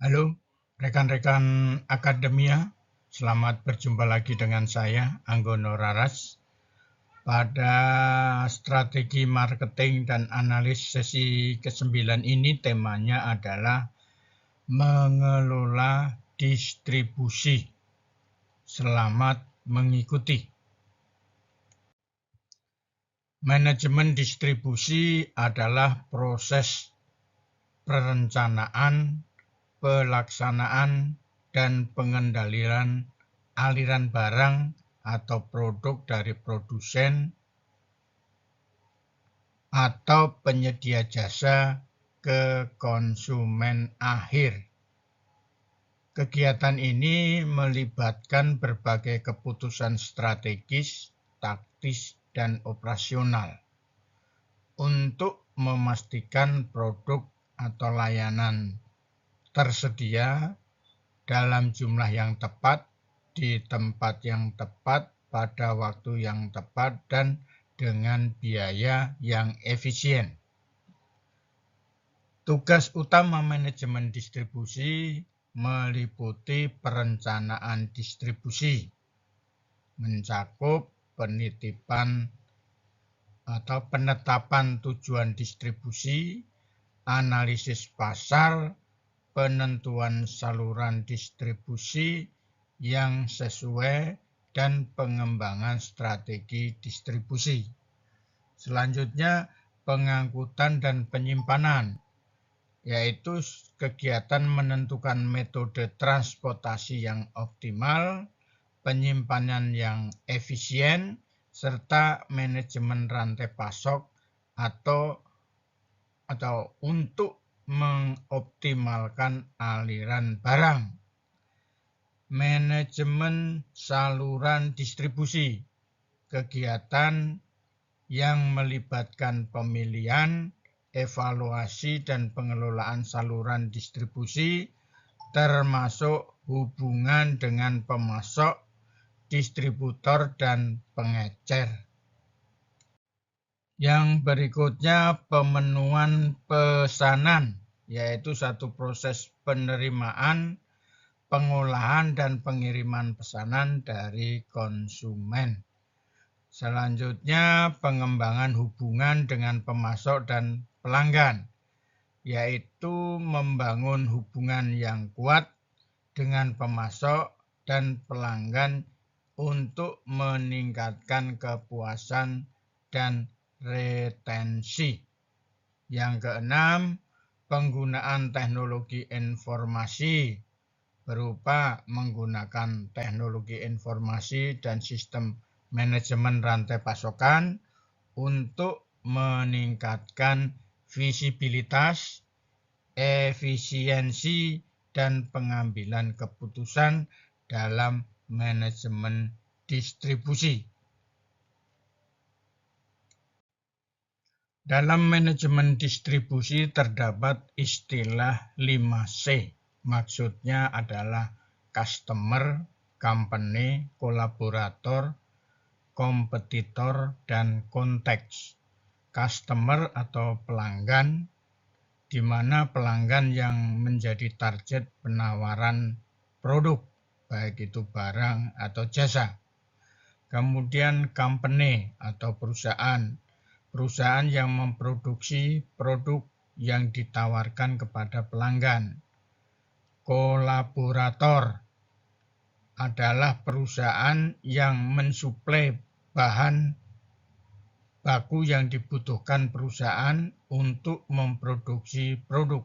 Halo, rekan-rekan akademia. Selamat berjumpa lagi dengan saya, Anggono Raras. Pada strategi marketing dan analis sesi ke-9 ini temanya adalah mengelola distribusi. Selamat mengikuti. Manajemen distribusi adalah proses perencanaan, pelaksanaan, dan pengendalian aliran barang atau produk dari produsen atau penyedia jasa ke konsumen akhir. Kegiatan ini melibatkan berbagai keputusan strategis, taktis, dan operasional untuk memastikan produk atau layanan tersedia dalam jumlah yang tepat, di tempat yang tepat, pada waktu yang tepat, dan dengan biaya yang efisien. Tugas utama manajemen distribusi meliputi perencanaan distribusi, mencakup penitipan atau penetapan tujuan distribusi, analisis pasar, penentuan saluran distribusi yang sesuai, dan pengembangan strategi distribusi. Selanjutnya, pengangkutan dan penyimpanan, yaitu kegiatan menentukan metode transportasi yang optimal, penyimpanan yang efisien, serta manajemen rantai pasok atau untuk mengoptimalkan aliran barang. Manajemen saluran distribusi, kegiatan yang melibatkan pemilihan, evaluasi, dan pengelolaan saluran distribusi, termasuk hubungan dengan pemasok, distributor, dan pengecer. Yang berikutnya pemenuhan pesanan, yaitu satu proses penerimaan, pengolahan, dan pengiriman pesanan dari konsumen. Selanjutnya pengembangan hubungan dengan pemasok dan pelanggan, yaitu membangun hubungan yang kuat dengan pemasok dan pelanggan untuk meningkatkan kepuasan dan retensi. Yang keenam, penggunaan teknologi informasi berupa menggunakan teknologi informasi dan sistem manajemen rantai pasokan untuk meningkatkan visibilitas, efisiensi, dan pengambilan keputusan dalam manajemen distribusi. Dalam manajemen distribusi terdapat istilah 5C. Maksudnya adalah customer, company, kolaborator, kompetitor, dan konteks. Customer atau pelanggan, di mana pelanggan yang menjadi target penawaran produk, baik itu barang atau jasa. Kemudian company atau perusahaan yang memproduksi produk yang ditawarkan kepada pelanggan. Kolaborator adalah perusahaan yang mensuplai bahan baku yang dibutuhkan perusahaan untuk memproduksi produk.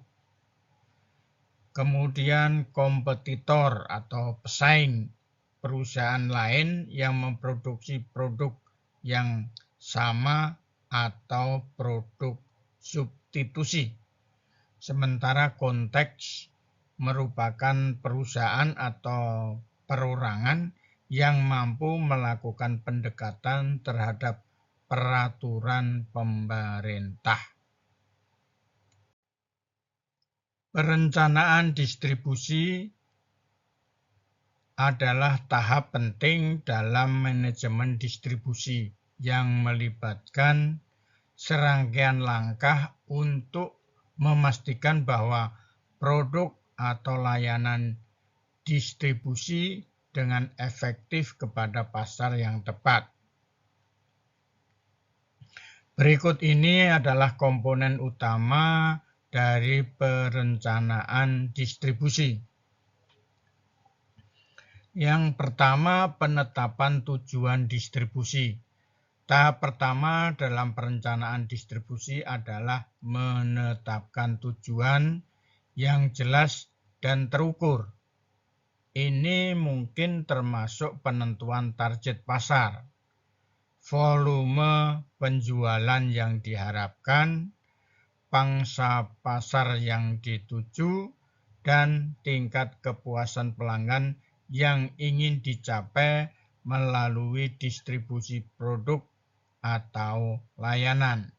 Kemudian kompetitor atau pesaing, perusahaan lain yang memproduksi produk yang sama atau produk substitusi. Sementara konteks merupakan perusahaan atau perorangan yang mampu melakukan pendekatan terhadap peraturan pemerintah. Perencanaan distribusi adalah tahap penting dalam manajemen distribusi yang melibatkan serangkaian langkah untuk memastikan bahwa produk atau layanan distribusi dengan efektif kepada pasar yang tepat. Berikut ini adalah komponen utama dari perencanaan distribusi. Yang pertama, penetapan tujuan distribusi. Tahap pertama dalam perencanaan distribusi adalah menetapkan tujuan yang jelas dan terukur. Ini mungkin termasuk penentuan target pasar, volume penjualan yang diharapkan, pangsa pasar yang dituju, dan tingkat kepuasan pelanggan yang ingin dicapai melalui distribusi produk atau layanan.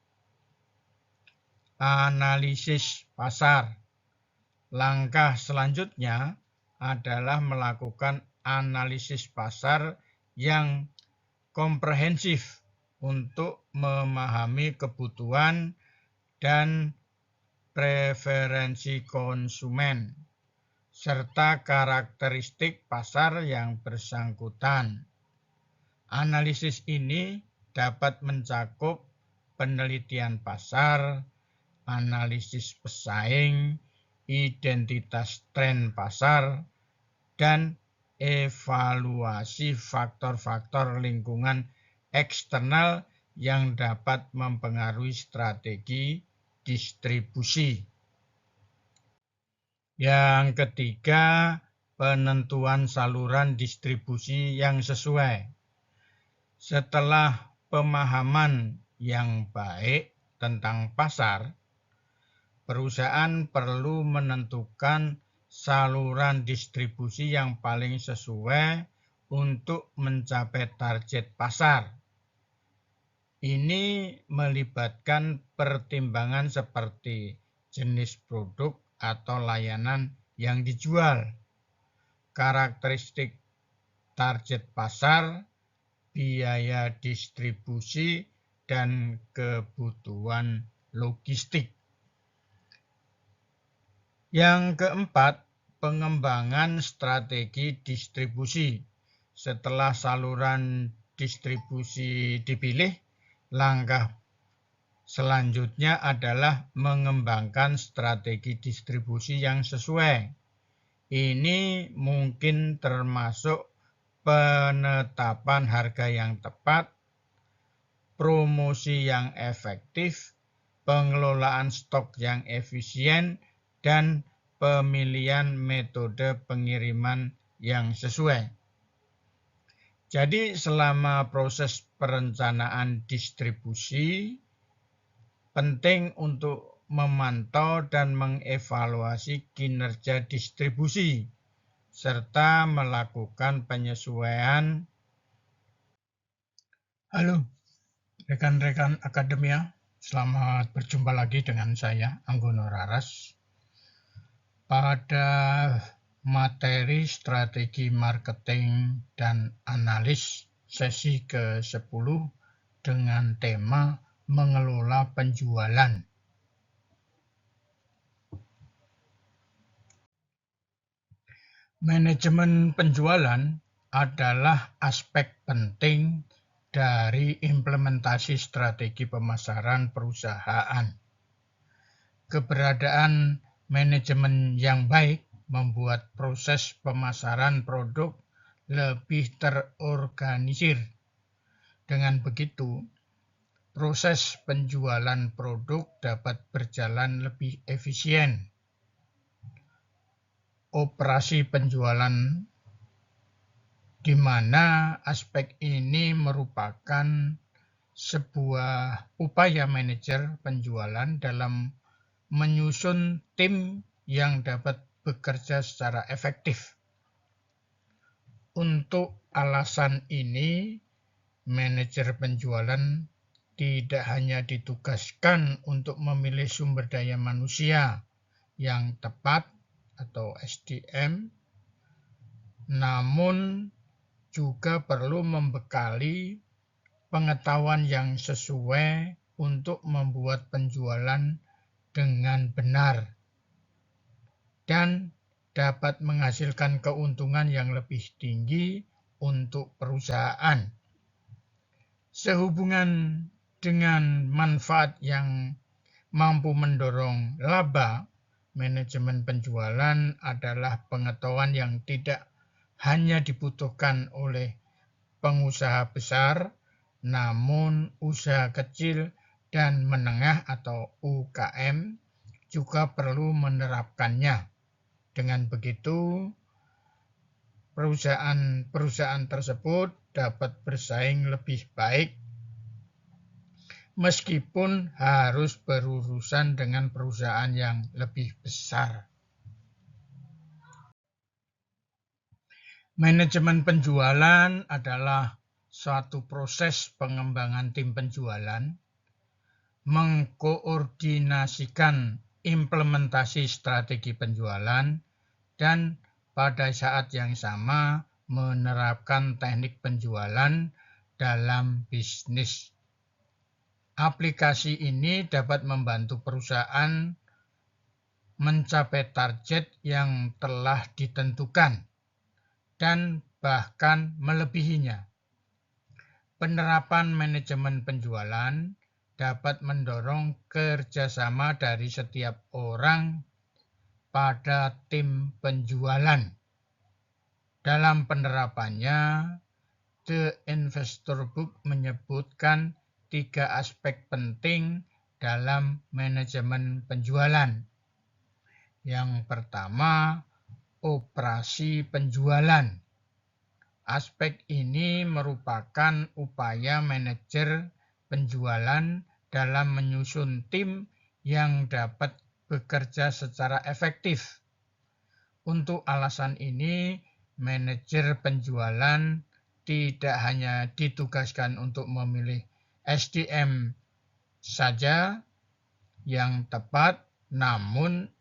Analisis pasar. Langkah selanjutnya adalah melakukan analisis pasar yang komprehensif untuk memahami kebutuhan dan preferensi konsumen, serta karakteristik pasar yang bersangkutan. Analisis ini dapat mencakup penelitian pasar, analisis pesaing, identitas tren pasar, dan evaluasi faktor-faktor lingkungan eksternal yang dapat mempengaruhi strategi distribusi. Yang ketiga, penentuan saluran distribusi yang sesuai. Setelah pemahaman yang baik tentang pasar, perusahaan perlu menentukan saluran distribusi yang paling sesuai untuk mencapai target pasar. Ini melibatkan pertimbangan seperti jenis produk atau layanan yang dijual, karakteristik target pasar, biaya distribusi, dan kebutuhan logistik. Yang keempat, pengembangan strategi distribusi. Setelah saluran distribusi dipilih, langkah selanjutnya adalah mengembangkan strategi distribusi yang sesuai. Ini mungkin termasuk penetapan harga yang tepat, promosi yang efektif, pengelolaan stok yang efisien, dan pemilihan metode pengiriman yang sesuai. Jadi selama proses perencanaan distribusi, penting untuk memantau dan mengevaluasi kinerja distribusi, serta melakukan penyesuaian. Halo, rekan-rekan akademia, selamat berjumpa lagi dengan saya, Anggono Raras. Pada materi strategi marketing dan analis sesi ke-10 dengan tema mengelola penjualan. Manajemen penjualan adalah aspek penting dari implementasi strategi pemasaran perusahaan. Keberadaan manajemen yang baik membuat proses pemasaran produk lebih terorganisir. Dengan begitu, proses penjualan produk dapat berjalan lebih efisien. Operasi penjualan di mana aspek ini merupakan sebuah upaya manajer penjualan dalam menyusun tim yang dapat bekerja secara efektif. Untuk alasan ini, manajer penjualan tidak hanya ditugaskan untuk memilih sumber daya manusia yang tepat atau SDM, namun juga perlu membekali pengetahuan yang sesuai untuk membuat penjualan dengan benar dan dapat menghasilkan keuntungan yang lebih tinggi untuk perusahaan. Sehubungan dengan manfaat yang mampu mendorong laba, manajemen penjualan adalah pengetahuan yang tidak hanya dibutuhkan oleh pengusaha besar, namun usaha kecil dan menengah atau UKM juga perlu menerapkannya. Dengan begitu, perusahaan tersebut dapat bersaing lebih baik meskipun harus berurusan dengan perusahaan yang lebih besar. Manajemen penjualan adalah suatu proses pengembangan tim penjualan, mengkoordinasikan implementasi strategi penjualan, dan pada saat yang sama menerapkan teknik penjualan dalam bisnis. Aplikasi ini dapat membantu perusahaan mencapai target yang telah ditentukan dan bahkan melebihinya. Penerapan manajemen penjualan dapat mendorong kerjasama dari setiap orang pada tim penjualan. Dalam penerapannya, The Investor Book menyebutkan 3 aspek penting dalam manajemen penjualan. Yang pertama, operasi penjualan. Aspek ini merupakan upaya manajer penjualan dalam menyusun tim yang dapat bekerja secara efektif. Untuk alasan ini, manajer penjualan tidak hanya ditugaskan untuk memilih SDM saja yang tepat, namun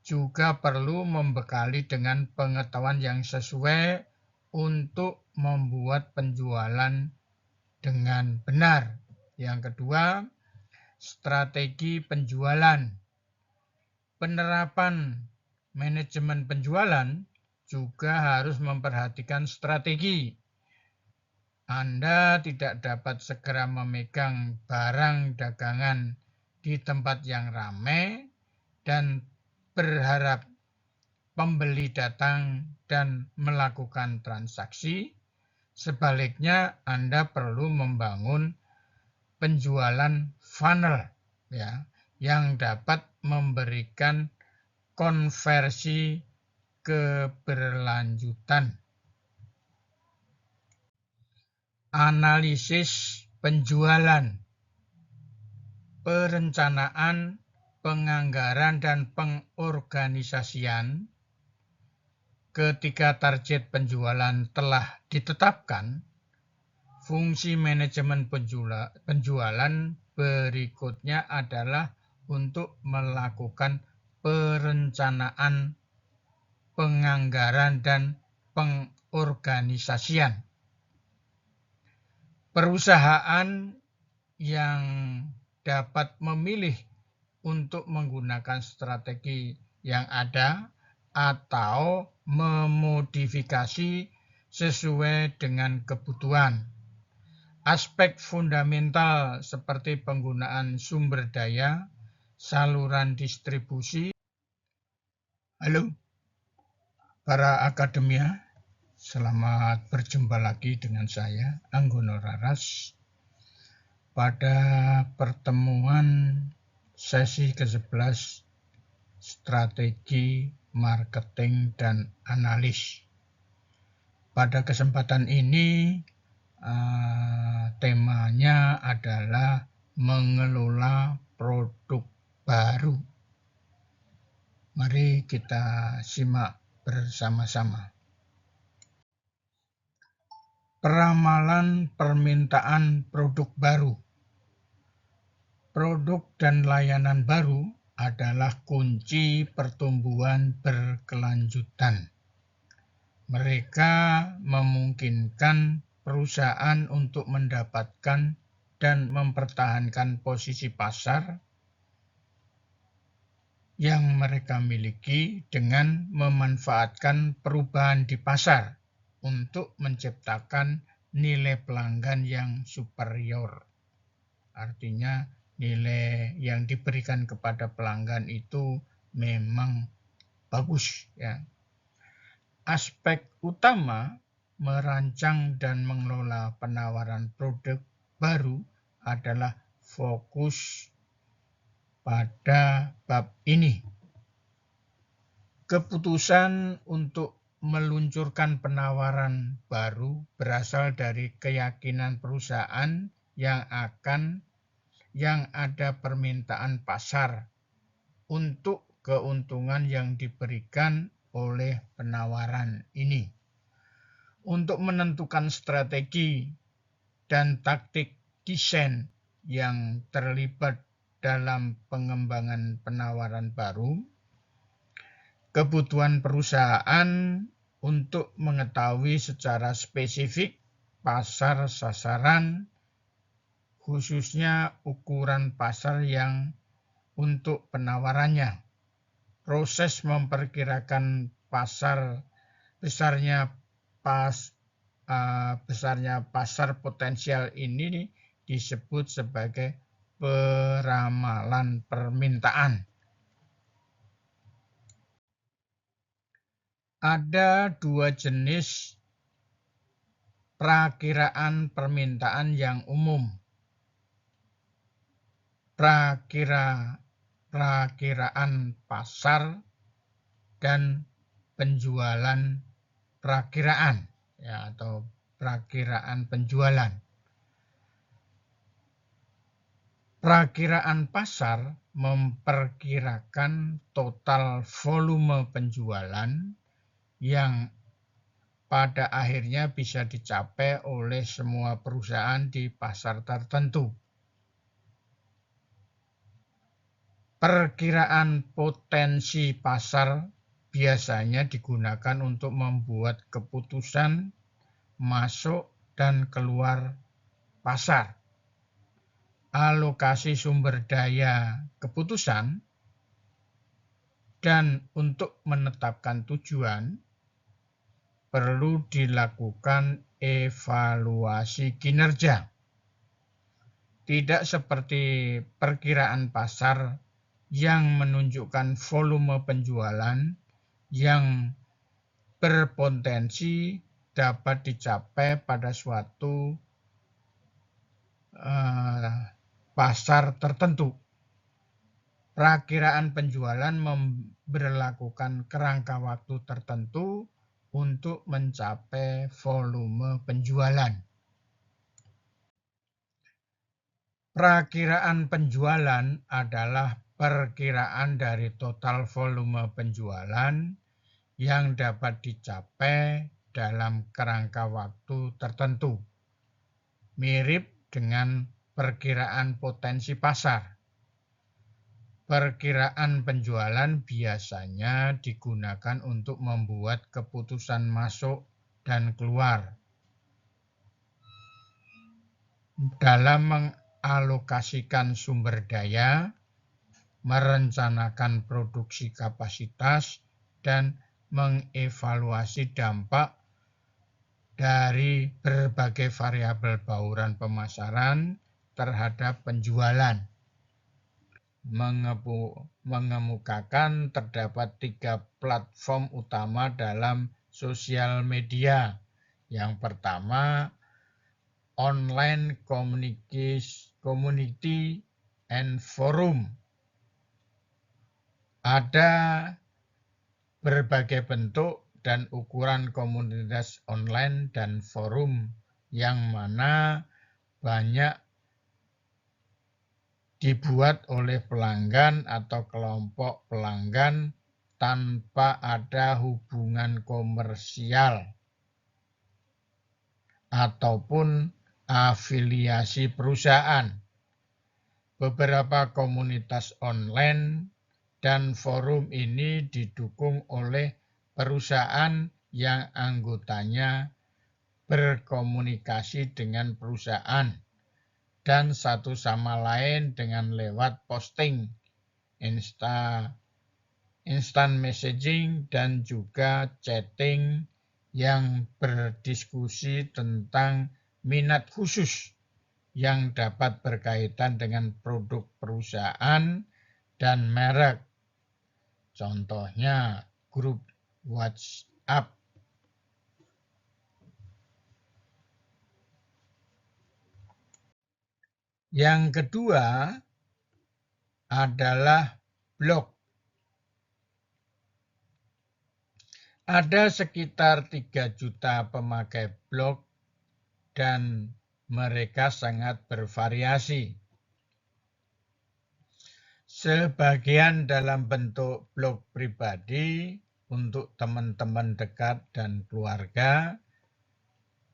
juga perlu membekali dengan pengetahuan yang sesuai untuk membuat penjualan dengan benar. Yang kedua, strategi penjualan. Penerapan manajemen penjualan juga harus memperhatikan strategi. Anda tidak dapat segera memegang barang dagangan di tempat yang ramai dan berharap pembeli datang dan melakukan transaksi. Sebaliknya, Anda perlu membangun penjualan funnel yang dapat memberikan konversi keberlanjutan. Analisis penjualan, perencanaan, penganggaran, dan pengorganisasian. Ketika target penjualan telah ditetapkan, fungsi manajemen penjualan berikutnya adalah untuk melakukan perencanaan, penganggaran, dan pengorganisasian. Perusahaan yang dapat memilih untuk menggunakan strategi yang ada atau memodifikasi sesuai dengan kebutuhan. Aspek fundamental seperti penggunaan sumber daya, saluran distribusi. Halo, para akademia, selamat berjumpa lagi dengan saya, Anggono Raras. Pada pertemuan sesi ke-11, strategi, marketing, dan analis. Pada kesempatan ini, temanya adalah mengelola produk baru. Mari kita simak bersama-sama. Peramalan permintaan produk baru. Produk dan layanan baru adalah kunci pertumbuhan berkelanjutan. Mereka memungkinkan perusahaan untuk mendapatkan dan mempertahankan posisi pasar, yang mereka miliki dengan memanfaatkan perubahan di pasar untuk menciptakan nilai pelanggan yang superior. Artinya nilai yang diberikan kepada pelanggan itu memang bagus, ya. Aspek utama merancang dan mengelola penawaran produk baru adalah fokus pada bab ini. Keputusan untuk meluncurkan penawaran baru berasal dari keyakinan perusahaan yang ada permintaan pasar untuk keuntungan yang diberikan oleh penawaran ini. Untuk menentukan strategi dan taktik desain yang terlibat dalam pengembangan penawaran baru, kebutuhan perusahaan untuk mengetahui secara spesifik pasar sasaran, khususnya ukuran pasar yang untuk penawarannya. Proses memperkirakan besarnya pasar potensial ini disebut sebagai peramalan permintaan. Ada dua jenis perakiraan permintaan yang umum. Perakiraan pasar dan penjualan perakiraan, ya, atau perakiraan penjualan. Perakiraan pasar memperkirakan total volume penjualan yang pada akhirnya bisa dicapai oleh semua perusahaan di pasar tertentu. Perkiraan potensi pasar biasanya digunakan untuk membuat keputusan masuk dan keluar pasar. Alokasi sumber daya keputusan dan untuk menetapkan tujuan perlu dilakukan evaluasi kinerja. Tidak seperti perkiraan pasar yang menunjukkan volume penjualan yang berpotensi dapat dicapai pada suatu pasar tertentu. Perakiraan penjualan memberlakukan kerangka waktu tertentu untuk mencapai volume penjualan. Perakiraan penjualan adalah perkiraan dari total volume penjualan yang dapat dicapai dalam kerangka waktu tertentu. Mirip dengan perkiraan potensi pasar. Perkiraan penjualan biasanya digunakan untuk membuat keputusan masuk dan keluar. Dalam mengalokasikan sumber daya, merencanakan produksi kapasitas, dan mengevaluasi dampak dari berbagai variabel bauran pemasaran terhadap penjualan. Mengemukakan terdapat 3 platform utama dalam sosial media. Yang pertama, online community and forum. Ada berbagai bentuk dan ukuran komunitas online dan forum yang mana banyak dibuat oleh pelanggan atau kelompok pelanggan tanpa ada hubungan komersial ataupun afiliasi perusahaan. Beberapa komunitas online dan forum ini didukung oleh perusahaan yang anggotanya berkomunikasi dengan perusahaan dan satu sama lain dengan lewat posting, instant messaging, dan juga chatting yang berdiskusi tentang minat khusus yang dapat berkaitan dengan produk perusahaan dan merek. Contohnya grup WhatsApp. Yang kedua adalah blog. Ada sekitar 3 juta pemakai blog dan mereka sangat bervariasi. Sebagian dalam bentuk blog pribadi untuk teman-teman dekat dan keluarga,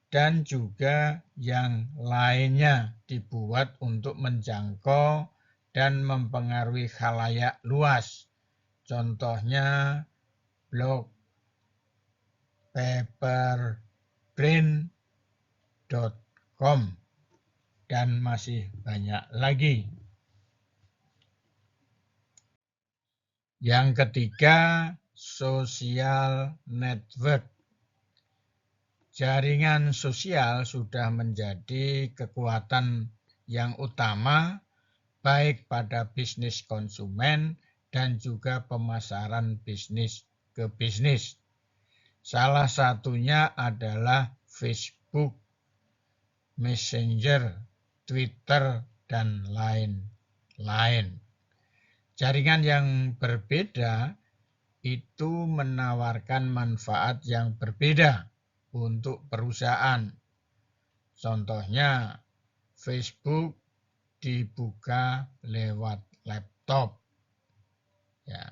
dan juga yang lainnya dibuat untuk menjangkau dan mempengaruhi khalayak luas. Contohnya blog paperbrain.com dan masih banyak lagi. Yang ketiga, social network. Jaringan sosial sudah menjadi kekuatan yang utama baik pada bisnis konsumen dan juga pemasaran bisnis ke bisnis. Salah satunya adalah Facebook, Messenger, Twitter, dan lain-lain. Jaringan yang berbeda itu menawarkan manfaat yang berbeda untuk perusahaan. Contohnya, Facebook dibuka lewat laptop. Ya.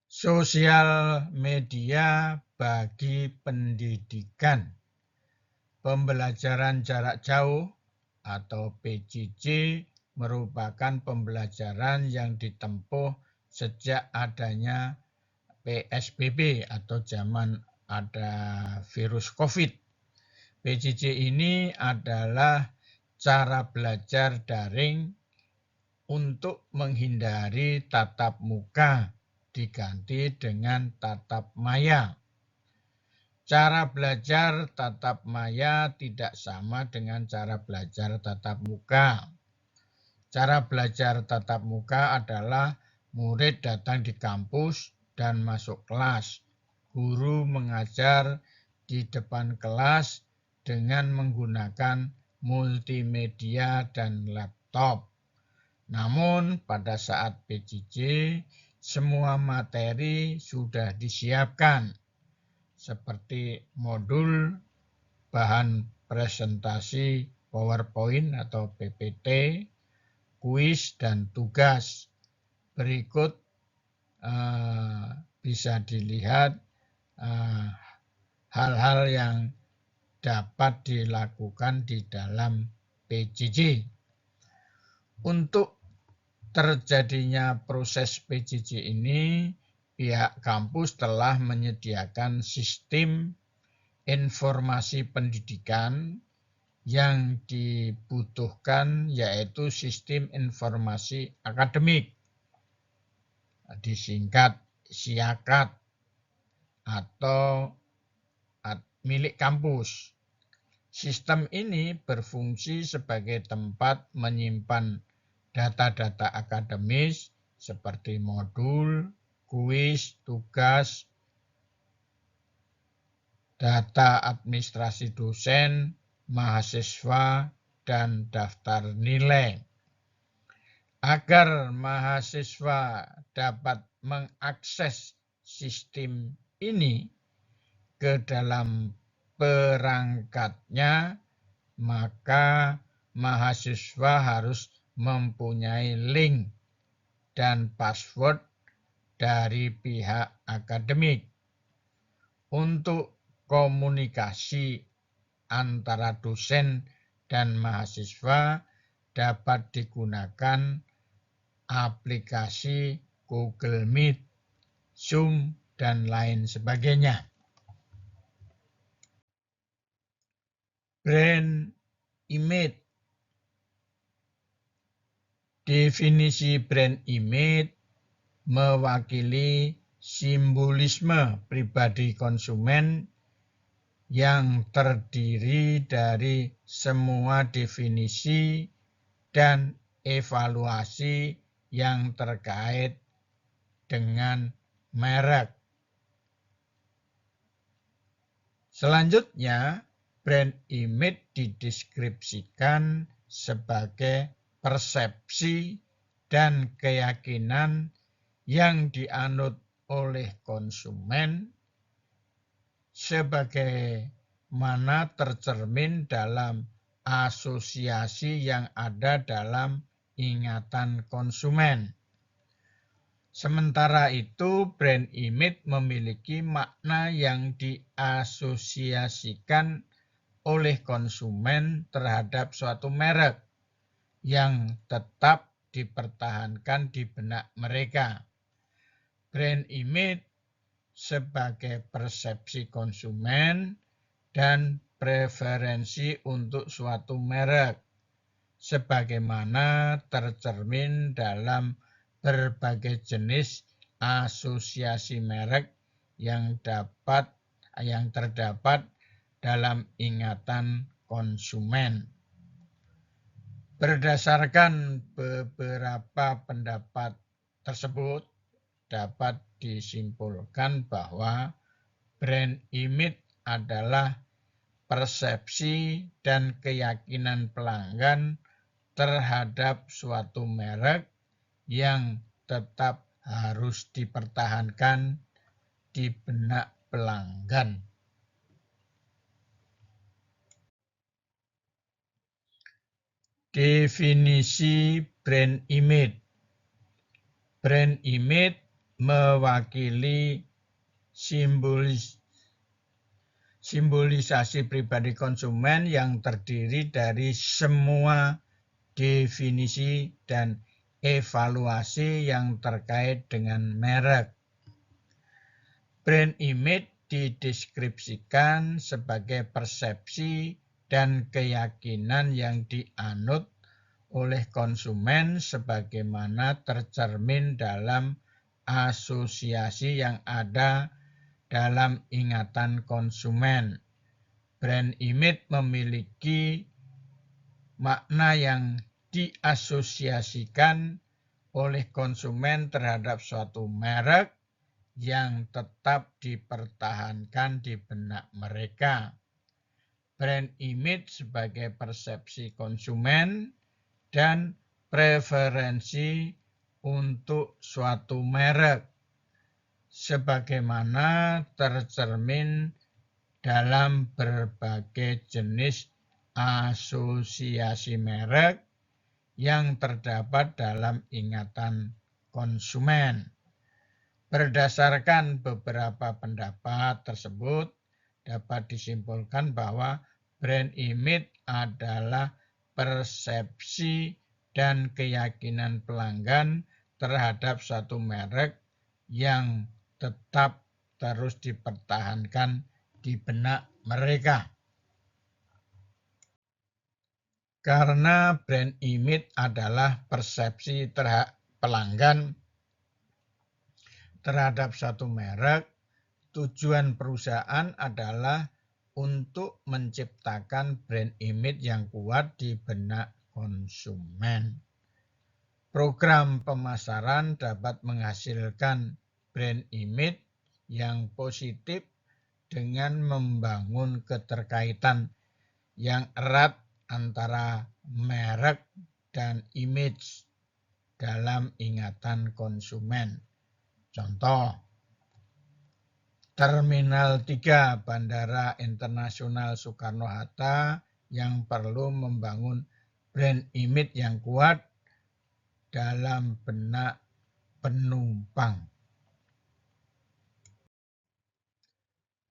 Sosial media bagi pendidikan. Pembelajaran jarak jauh atau PJJ merupakan pembelajaran yang ditempuh sejak adanya PSBB atau zaman ada virus COVID. PJJ ini adalah cara belajar daring untuk menghindari tatap muka diganti dengan tatap maya. Cara belajar tatap maya tidak sama dengan cara belajar tatap muka. Cara belajar tatap muka adalah murid datang di kampus dan masuk kelas. Guru mengajar di depan kelas dengan menggunakan multimedia dan laptop. Namun pada saat PJJ, semua materi sudah disiapkan, seperti modul, bahan presentasi PowerPoint atau PPT, kuis, dan tugas. Berikut bisa dilihat hal-hal yang dapat dilakukan di dalam PJJ. Untuk terjadinya proses PJJ ini, pihak kampus telah menyediakan sistem informasi pendidikan yang dibutuhkan, yaitu sistem informasi akademik, disingkat SIAKAD atau milik kampus. Sistem ini berfungsi sebagai tempat menyimpan data-data akademis seperti modul, kuis, tugas, data administrasi dosen, mahasiswa, dan daftar nilai. Agar mahasiswa dapat mengakses sistem ini ke dalam perangkatnya, maka mahasiswa harus mempunyai link dan password dari pihak akademik. Untuk komunikasi antara dosen dan mahasiswa dapat digunakan aplikasi Google Meet, Zoom, dan lain sebagainya. Brand image Definisi brand image mewakili simbolisme pribadi konsumen yang terdiri dari semua definisi dan evaluasi yang terkait dengan merek. Selanjutnya, brand image dideskripsikan sebagai persepsi dan keyakinan yang dianut oleh konsumen sebagaimana tercermin dalam asosiasi yang ada dalam ingatan konsumen. Sementara itu, brand image memiliki makna yang diasosiasikan oleh konsumen terhadap suatu merek yang tetap dipertahankan di benak mereka. Brand image sebagai persepsi konsumen dan preferensi untuk suatu merek, sebagaimana tercermin dalam berbagai jenis asosiasi merek yang terdapat dalam ingatan konsumen. Berdasarkan beberapa pendapat tersebut, dapat disimpulkan bahwa brand image adalah persepsi dan keyakinan pelanggan terhadap suatu merek yang tetap harus dipertahankan di benak pelanggan. Definisi brand image. Brand image mewakili simbolisasi pribadi konsumen yang terdiri dari semua definisi dan evaluasi yang terkait dengan merek. Brand image dideskripsikan sebagai persepsi dan keyakinan yang dianut oleh konsumen sebagaimana tercermin dalam asosiasi yang ada dalam ingatan konsumen. Brand image memiliki makna yang diasosiasikan oleh konsumen terhadap suatu merek yang tetap dipertahankan di benak mereka. Brand image sebagai persepsi konsumen dan preferensi untuk suatu merek, sebagaimana tercermin dalam berbagai jenis asosiasi merek yang terdapat dalam ingatan konsumen. Berdasarkan beberapa pendapat tersebut, dapat disimpulkan bahwa brand image adalah persepsi dan keyakinan pelanggan terhadap suatu merek yang tetap terus dipertahankan di benak mereka. Karena brand image adalah persepsi pelanggan terhadap satu merek, tujuan perusahaan adalah untuk menciptakan brand image yang kuat di benak konsumen. Program pemasaran dapat menghasilkan brand image yang positif dengan membangun keterkaitan yang erat antara merek dan image dalam ingatan konsumen. Contoh, Terminal 3 Bandara Internasional Soekarno-Hatta yang perlu membangun brand image yang kuat dalam benak penumpang.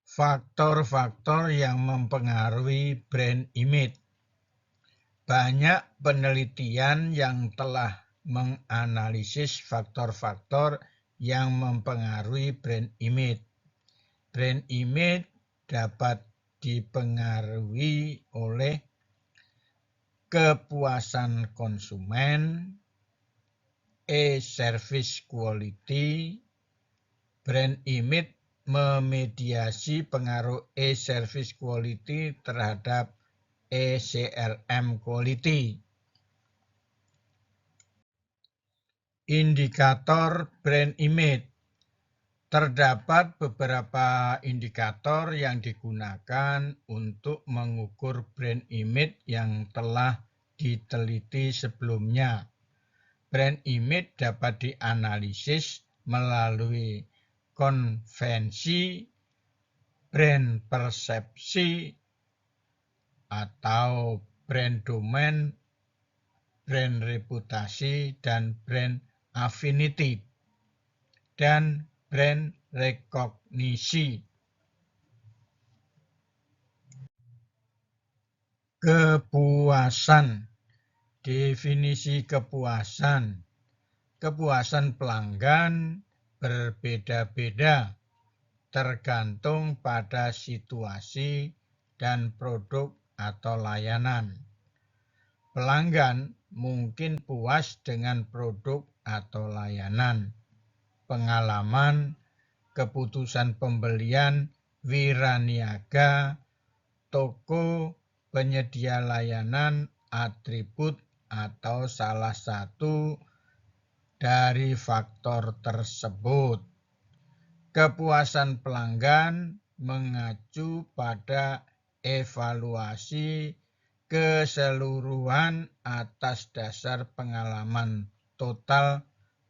Faktor-faktor yang mempengaruhi brand image. Banyak penelitian yang telah menganalisis faktor-faktor yang mempengaruhi brand image. Brand image dapat dipengaruhi oleh kepuasan konsumen, e-service quality, brand image memediasi pengaruh e-service quality terhadap e-CRM quality. Indikator brand image. Terdapat beberapa indikator yang digunakan untuk mengukur brand image yang telah diteliti sebelumnya. Brand image dapat dianalisis melalui konvensi, brand persepsi, atau brand domain, brand reputasi, dan brand affinity, dan brand rekognisi. Kepuasan. Definisi kepuasan. Kepuasan pelanggan berbeda-beda tergantung pada situasi dan produk atau layanan. Pelanggan mungkin puas dengan produk atau layanan, pengalaman, keputusan pembelian, wiraniaga, toko, penyedia layanan, atribut, atau salah satu dari faktor tersebut. Kepuasan pelanggan mengacu pada evaluasi keseluruhan atas dasar pengalaman total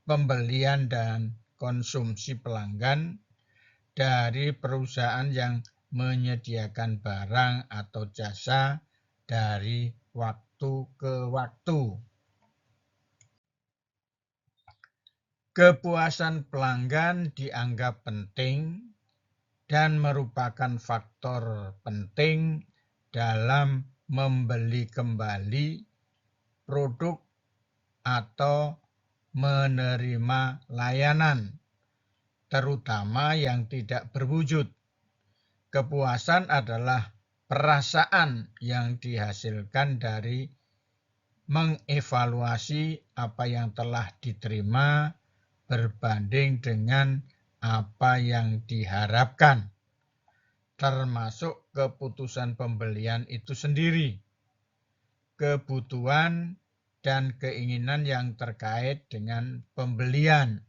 pembelian dan konsumsi pelanggan dari perusahaan yang menyediakan barang atau jasa dari waktu ke waktu. Kepuasan pelanggan dianggap penting dan merupakan faktor penting dalam membeli kembali produk atau menerima layanan, terutama yang tidak berwujud. Kepuasan adalah perasaan yang dihasilkan dari mengevaluasi apa yang telah diterima berbanding dengan apa yang diharapkan, termasuk keputusan pembelian itu sendiri, kebutuhan dan keinginan yang terkait dengan pembelian.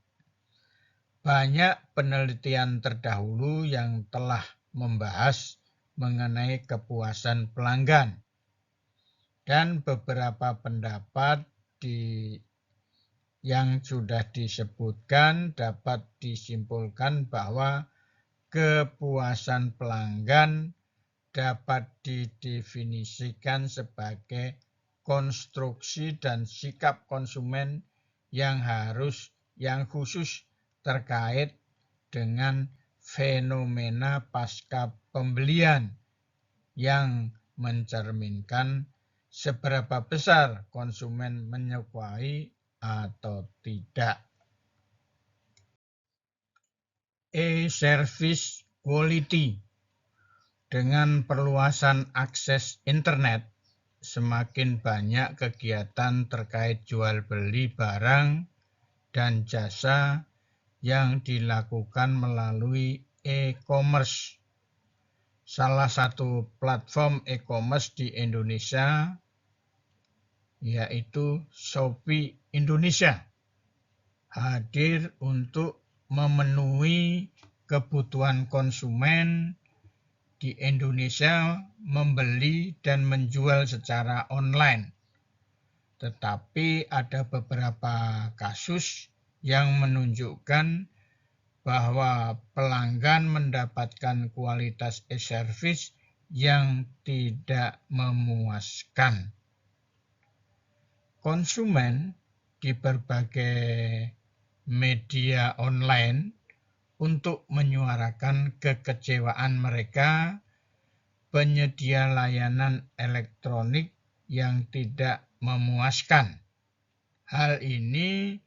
Banyak penelitian terdahulu yang telah membahas mengenai kepuasan pelanggan, dan beberapa pendapat yang sudah disebutkan dapat disimpulkan bahwa kepuasan pelanggan dapat didefinisikan sebagai konstruksi dan sikap konsumen yang khusus terkait dengan fenomena pasca pembelian yang mencerminkan seberapa besar konsumen menyukai atau tidak. E-service quality. Dengan perluasan akses internet, semakin banyak kegiatan terkait jual beli barang dan jasa yang dilakukan melalui e-commerce. Salah satu platform e-commerce di Indonesia yaitu Shopee Indonesia, hadir untuk memenuhi kebutuhan konsumen di Indonesia membeli dan menjual secara online. Tetapi ada beberapa kasus yang menunjukkan bahwa pelanggan mendapatkan kualitas e-service yang tidak memuaskan. Konsumen di berbagai media online untuk menyuarakan kekecewaan mereka penyedia layanan elektronik yang tidak memuaskan. Hal ini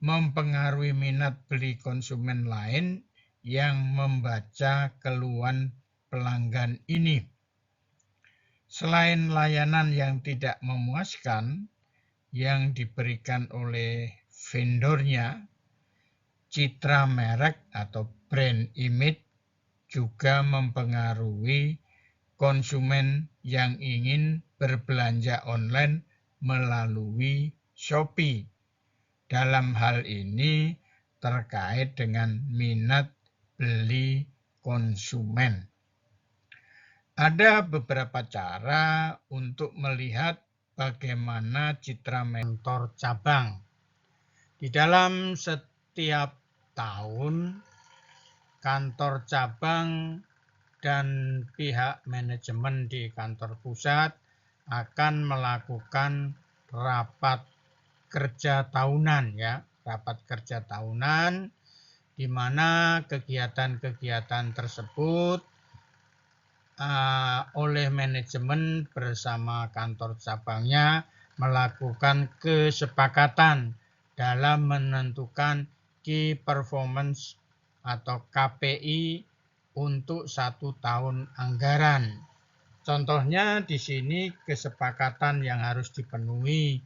mempengaruhi minat beli konsumen lain yang membaca keluhan pelanggan ini. Selain layanan yang tidak memuaskan yang diberikan oleh vendornya, citra merek atau brand image juga mempengaruhi konsumen yang ingin berbelanja online melalui Shopee. Dalam hal ini terkait dengan minat beli konsumen. Ada beberapa cara untuk melihat bagaimana citra kantor cabang. Di dalam setiap tahun, kantor cabang dan pihak manajemen di kantor pusat akan melakukan rapat kerja tahunan, ya, rapat kerja tahunan, di mana kegiatan-kegiatan tersebut oleh manajemen bersama kantor cabangnya melakukan kesepakatan dalam menentukan key performance atau KPI untuk 1 tahun anggaran. Contohnya di sini kesepakatan yang harus dipenuhi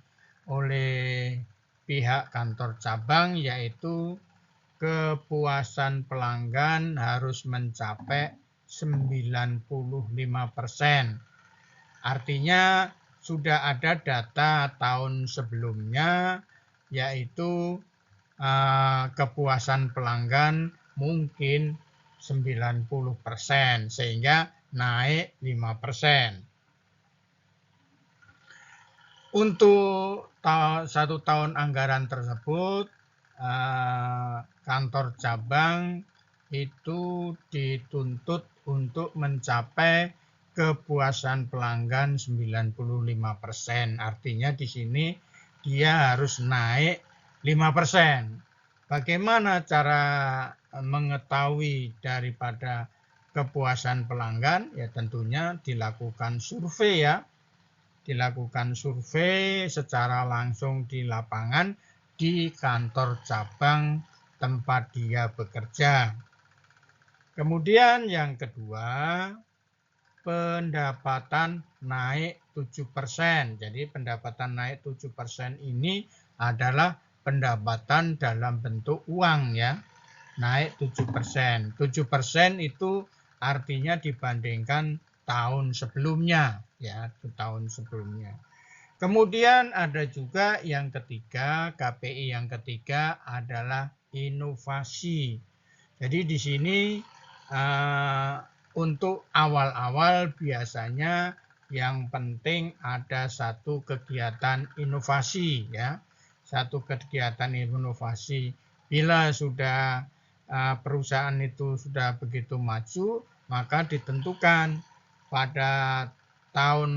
oleh pihak kantor cabang yaitu kepuasan pelanggan harus mencapai 95%. Artinya sudah ada data tahun sebelumnya yaitu kepuasan pelanggan mungkin 90% sehingga naik 5%. Untuk 1 tahun anggaran tersebut kantor cabang itu dituntut untuk mencapai kepuasan pelanggan 95%. Artinya di sini dia harus naik 5%. Bagaimana cara mengetahui daripada kepuasan pelanggan? Ya tentunya dilakukan survei, ya. Dilakukan survei secara langsung di lapangan di kantor cabang tempat dia bekerja. Kemudian yang kedua, pendapatan naik 7%. Jadi pendapatan naik 7% ini adalah pendapatan dalam bentuk uang, ya. Naik 7%. 7% itu artinya dibandingkan tahun sebelumnya, ya, tahun sebelumnya. Kemudian ada juga yang ketiga, KPI yang ketiga adalah inovasi. Jadi di sini untuk awal-awal biasanya yang penting ada satu kegiatan inovasi, ya. Satu kegiatan inovasi. Bila sudah perusahaan itu sudah begitu maju, maka ditentukan pada tahun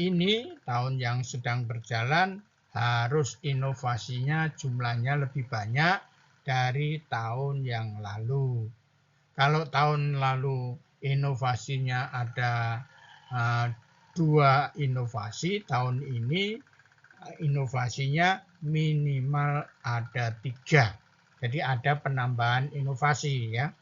ini, tahun yang sedang berjalan, harus inovasinya jumlahnya lebih banyak dari tahun yang lalu. Kalau tahun lalu inovasinya ada 2 inovasi, tahun ini inovasinya minimal ada 3. Jadi ada penambahan inovasi, ya.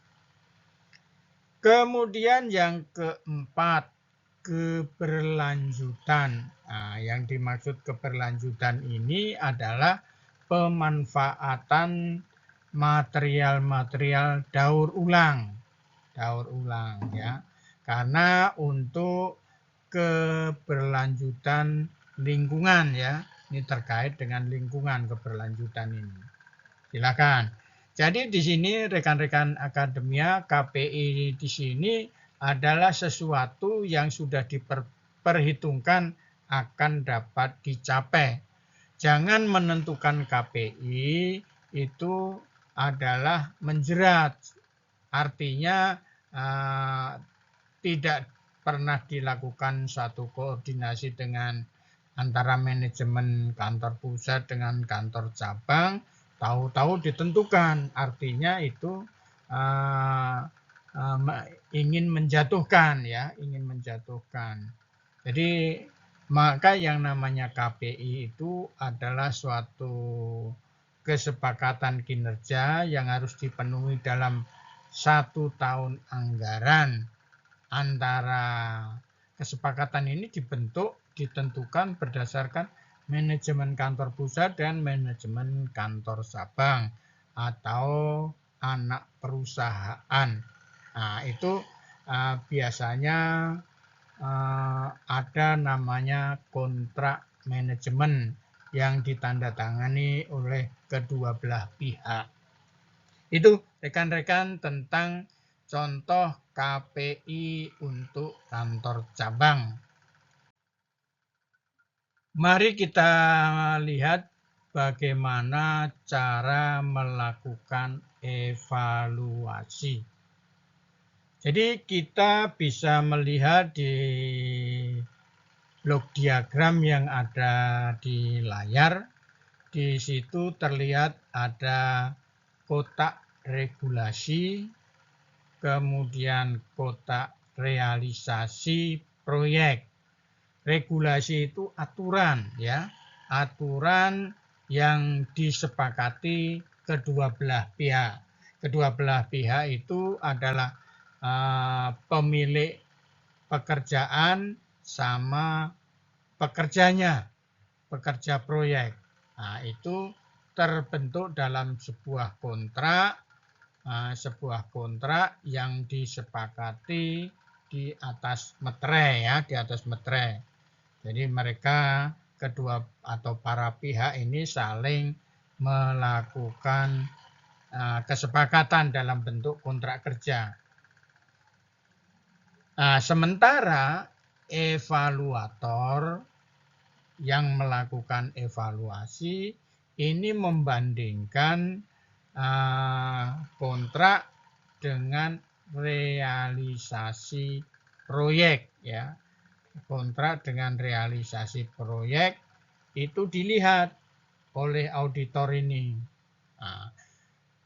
Kemudian yang keempat, keberlanjutan. Nah, yang dimaksud keberlanjutan ini adalah pemanfaatan material-material daur ulang, ya. Karena untuk keberlanjutan lingkungan, ya. Ini terkait dengan lingkungan keberlanjutan ini. Silakan. Jadi di sini rekan-rekan akademia, KPI di sini adalah sesuatu yang sudah diperhitungkan akan dapat dicapai. Jangan menentukan KPI itu adalah menjerat. Artinya tidak pernah dilakukan satu koordinasi dengan antara manajemen kantor pusat dengan kantor cabang, tahu-tahu ditentukan. Artinya itu ingin menjatuhkan, ya, ingin menjatuhkan. Jadi maka yang namanya KPI itu adalah suatu kesepakatan kinerja yang harus dipenuhi dalam 1 tahun anggaran. Antara kesepakatan ini ditentukan berdasarkan manajemen kantor pusat dan manajemen kantor cabang atau anak perusahaan. Nah, itu biasanya ada namanya kontrak manajemen yang ditandatangani oleh kedua belah pihak. Itu rekan-rekan tentang contoh KPI untuk kantor cabang. Mari kita lihat bagaimana cara melakukan evaluasi. Jadi kita bisa melihat di blok diagram yang ada di layar. Di situ terlihat ada kotak regulasi, kemudian kotak realisasi proyek. Regulasi itu aturan, ya, aturan yang disepakati kedua belah pihak. Kedua belah pihak itu adalah pemilik pekerjaan sama pekerjanya, pekerja proyek. Nah, itu terbentuk dalam sebuah kontrak yang disepakati di atas meterai, ya, di atas meterai. Jadi mereka kedua atau para pihak ini saling melakukan kesepakatan dalam bentuk kontrak kerja. Sementara evaluator yang melakukan evaluasi ini membandingkan kontrak dengan realisasi proyek, ya. Kontrak dengan realisasi proyek itu dilihat oleh auditor ini.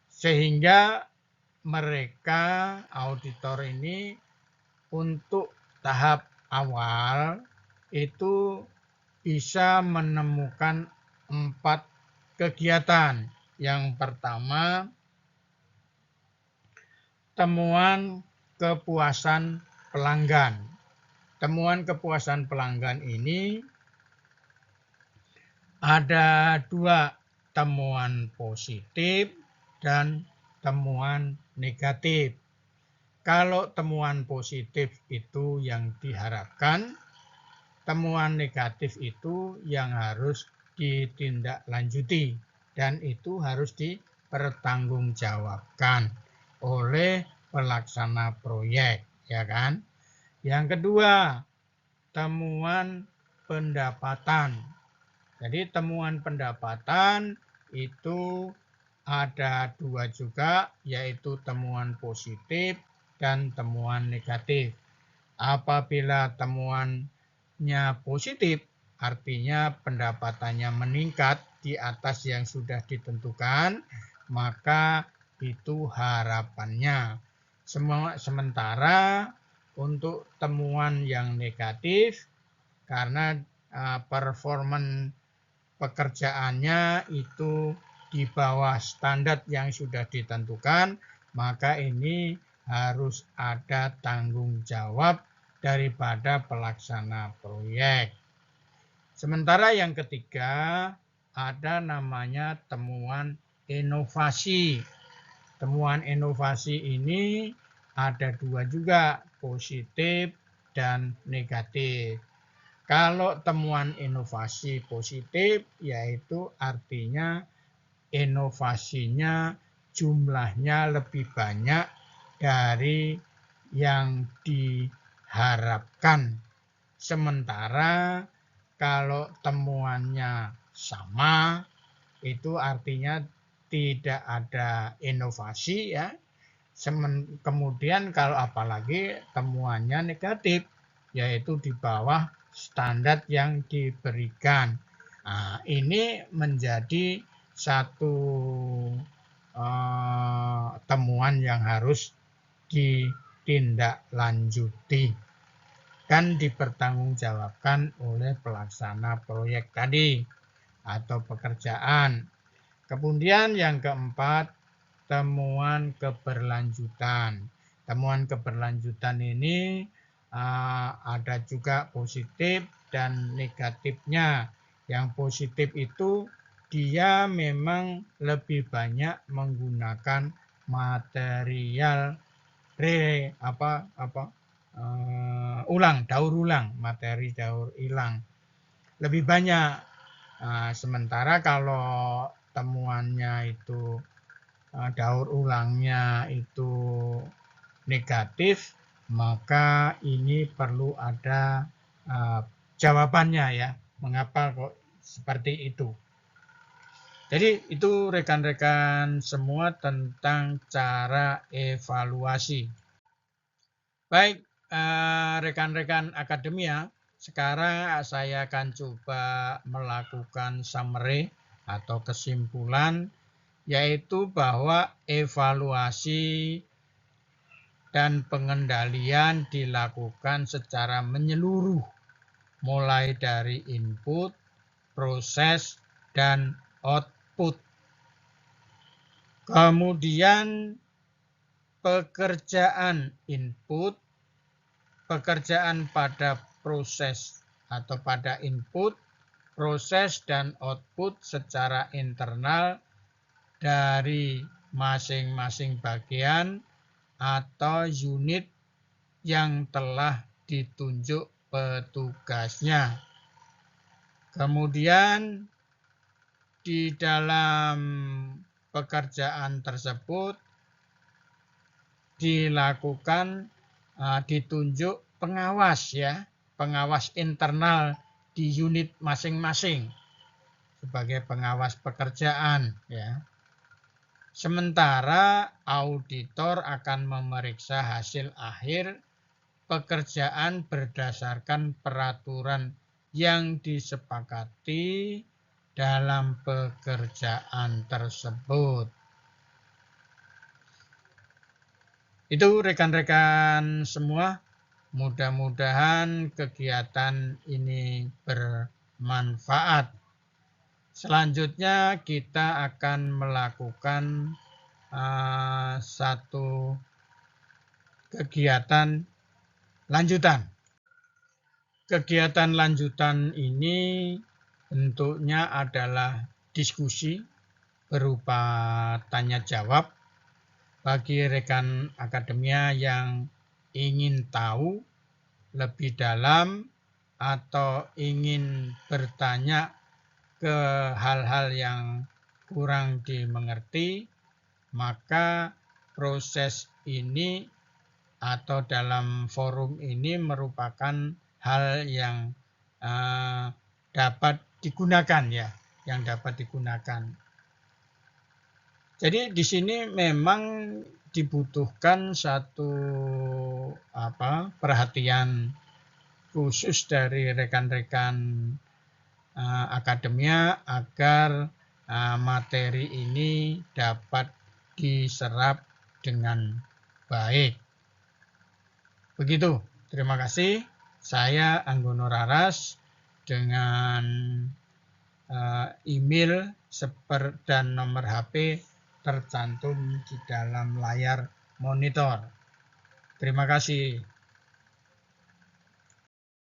Sehingga mereka auditor ini untuk tahap awal itu bisa menemukan 4 kegiatan. Yang pertama, temuan kepuasan pelanggan. Temuan kepuasan pelanggan ini ada 2, temuan positif dan temuan negatif. Kalau temuan positif itu yang diharapkan, temuan negatif itu yang harus ditindaklanjuti dan itu harus dipertanggungjawabkan oleh pelaksana proyek, ya kan? Yang kedua, temuan pendapatan. Jadi temuan pendapatan itu ada 2 juga, yaitu temuan positif dan temuan negatif. Apabila temuannya positif, artinya pendapatannya meningkat di atas yang sudah ditentukan, maka itu harapannya. Sementara untuk temuan yang negatif, karena performan pekerjaannya itu di bawah standar yang sudah ditentukan, maka ini harus ada tanggung jawab daripada pelaksana proyek. Sementara yang ketiga ada namanya temuan inovasi. Temuan inovasi ini ada 2 juga, positif dan negatif. Kalau temuan inovasi positif, yaitu artinya inovasinya jumlahnya lebih banyak dari yang diharapkan. Sementara kalau temuannya sama, itu artinya tidak ada inovasi, ya. Kemudian kalau apalagi temuannya negatif, yaitu di bawah standar yang diberikan. Ini menjadi satu temuan yang harus ditindaklanjuti dan dipertanggungjawabkan oleh pelaksana proyek tadi atau pekerjaan. Kemudian yang keempat, temuan keberlanjutan. Temuan keberlanjutan ini ada juga positif dan negatifnya. Yang positif itu dia memang lebih banyak menggunakan material daur ulang, materi daur ulang lebih banyak. Sementara kalau temuannya itu daur ulangnya itu negatif, maka ini perlu ada jawabannya ya, mengapa kok seperti itu. Jadi itu rekan-rekan semua tentang cara evaluasi. Baik, rekan-rekan akademia, sekarang saya akan coba melakukan summary atau kesimpulan, yaitu bahwa evaluasi dan pengendalian dilakukan secara menyeluruh, mulai dari input, proses, dan output. Kemudian pekerjaan input, pekerjaan pada proses atau pada input, proses, dan output secara internal dari masing-masing bagian atau unit yang telah ditunjuk petugasnya. Kemudian di dalam pekerjaan tersebut ditunjuk pengawas ya, pengawas internal di unit masing-masing sebagai pengawas pekerjaan ya. Sementara auditor akan memeriksa hasil akhir pekerjaan berdasarkan peraturan yang disepakati dalam pekerjaan tersebut. Itu rekan-rekan semua, mudah-mudahan kegiatan ini bermanfaat. Selanjutnya kita akan melakukan satu kegiatan lanjutan. Kegiatan lanjutan ini bentuknya adalah diskusi berupa tanya jawab bagi rekan akademia yang ingin tahu lebih dalam atau ingin bertanya ke hal-hal yang kurang dimengerti, maka proses ini atau dalam forum ini merupakan hal yang dapat digunakan ya, yang dapat digunakan. Jadi di sini memang dibutuhkan satu perhatian khusus dari rekan-rekan akademia agar materi ini dapat diserap dengan baik. Begitu, terima kasih. Saya Anggono Raras dengan email dan nomor HP tercantum di dalam layar monitor. Terima kasih.